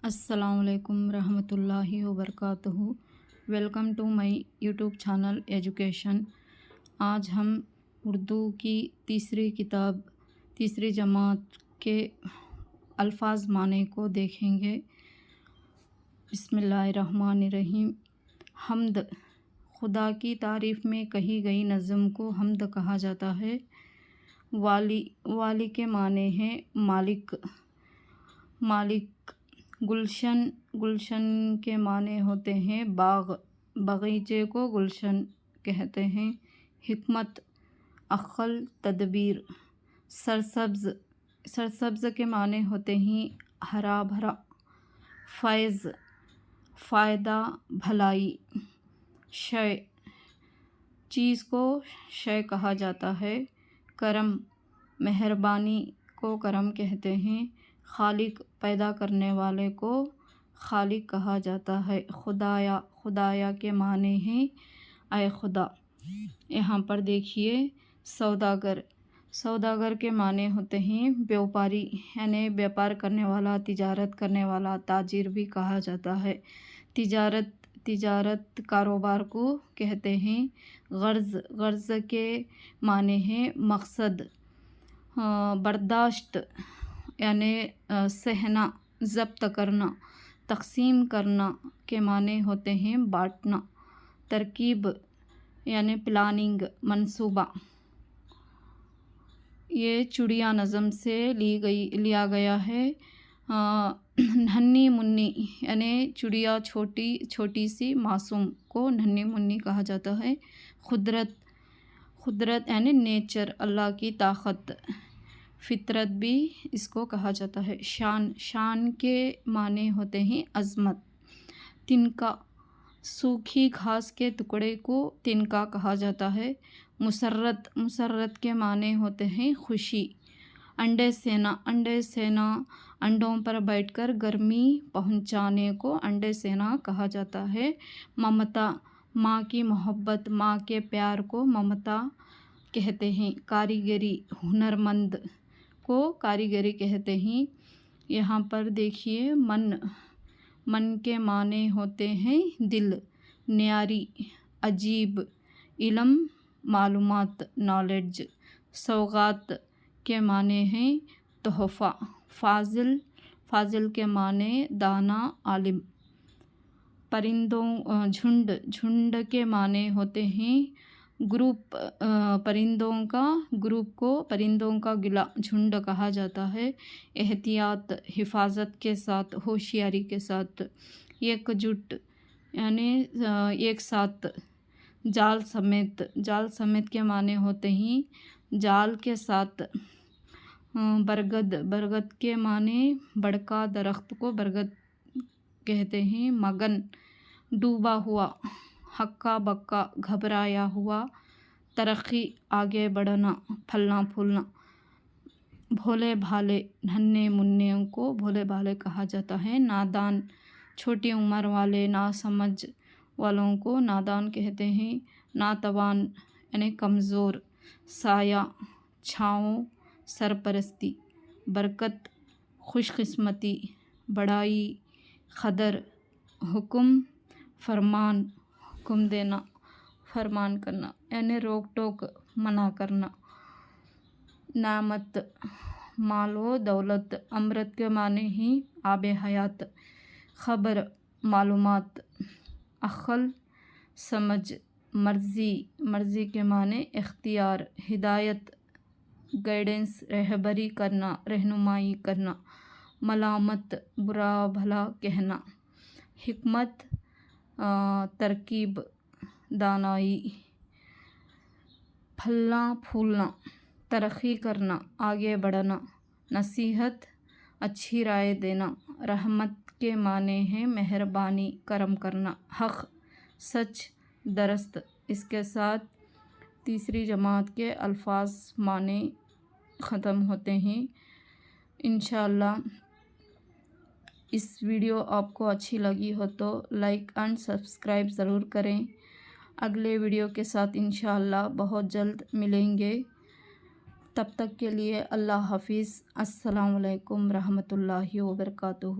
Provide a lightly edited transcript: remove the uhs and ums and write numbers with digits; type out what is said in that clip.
अस्सलाम वालेकुम रहमतुल्लाहि व बरकातुहू। Welcome to my YouTube channel education. आज हम उर्दू की तीसरी किताब तीसरी जमात के अल्फाज माने को देखेंगे। बिस्मिल्लाहिर्रहमानिर्रहीम। हम्द, खुदा की तारीफ़ में कही गई नज़म को हम्द कहा जाता है। वाली के माने हैं मालिक। गुलशन के माने होते हैं बाग। बगीचे को गुलशन कहते हैं। हिकमत, अक्ल, तदबीर। सरसब्ज़ के माने होते हैं हरा भरा। फैज़, फ़ायदा, भलाई। शय, चीज़ को शय कहा जाता है। करम, मेहरबानी को करम कहते हैं। खालिक, पैदा करने वाले को खालिक कहा जाता है। खुदाया के माने हैं ऐ खुदा। यहाँ पर देखिए सौदागर के माने होते हैं व्यापारी, यानी व्यापार करने वाला, तिजारत करने वाला, ताजिर भी कहा जाता है। तिजारत कारोबार को कहते हैं। गर्ज के माने हैं मकसद। बर्दाश्त यानी सहना, ज़ब्त करना। तक़सीम करना के माने होते हैं बाँटना। तरकीब यानी प्लानिंग, मंसूबा। ये चुड़िया नज़म से लिया गया है। नन्ही मुन्नी यानी चिड़िया छोटी सी मासूम को नन्ही मुन्नी कहा जाता है। खुदरत यानी नेचर, अल्लाह की ताकत। फितरत भी इसको कहा जाता है। शान के माने होते हैं अज़मत। तिनका, सूखी घास के टुकड़े को तिनका कहा जाता है। मुसर्रत के माने होते हैं खुशी। अंडे सेना, अंडों पर बैठकर गर्मी पहुंचाने को अंडे सेना कहा जाता है। ममता, माँ की मोहब्बत, माँ के प्यार को ममता कहते हैं। कारीगरी, हुनरमंद को कारीगरी कहते हैं। यहाँ पर देखिए मन के माने होते हैं दिल। न्यारी, अजीब, इल्म, मालूमात, नॉलेज। सौगात के माने हैं तोहफ़ा। फाजिल के माने दाना, आलिम। परिंदों, झुंड के माने होते हैं ग्रुप। परिंदों का गिला झुंड कहा जाता है। एहतियात, हिफाजत के साथ, होशियारी के साथ। एकजुट यानी एक साथ। जाल समेत के माने होते हैं जाल के साथ। बरगद के माने बड़का दरख्त को बरगद कहते हैं। मगन, डूबा हुआ। हक्का बक्का, घबराया हुआ। तरक्की, आगे बढ़ना, फलना फूलना। भोले भाले, नन्हे मुन्ने को भोले भाले कहा जाता है। नादान, छोटी उम्र वाले, नासमझ वालों को नादान कहते हैं। नातवान यानी कमज़ोर। साया, छाँव, सरपरस्ती। बरकत, खुशकिस्मती, बड़ाई। क़दर, हुक्म, फरमान, हुक्म देना, फरमान करना यानी रोक टोक, मना करना। नामत, माल व दौलत। अमृत के माने ही आब हयात। खबर, मालूमात। अक्ल, समझ। मर्ज़ी के माने इख्तियार। हिदायत, गाइडेंस, रहबरी करना, रहनुमाई करना। मलामत, बुरा भला कहना। हिकमत, तरकीब, दानाई। फलना फूलना, तरक्की करना, आगे बढ़ना। नसीहत, अच्छी राय देना। रहमत के माने हैं मेहरबानी, करम करना। हक़, सच, दरस्त। इसके साथ तीसरी जमात के अल्फाज माने ख़त्म होते हैं। इंशाअल्लाह इस वीडियो आपको अच्छी लगी हो तो लाइक एंड सब्सक्राइब ज़रूर करें। अगले वीडियो के साथ इंशाअल्लाह बहुत जल्द मिलेंगे। तब तक के लिए अल्लाह हाफिज़। अस्सलामु अलैकुम रहमतुल्लाहि व बरकातुहू।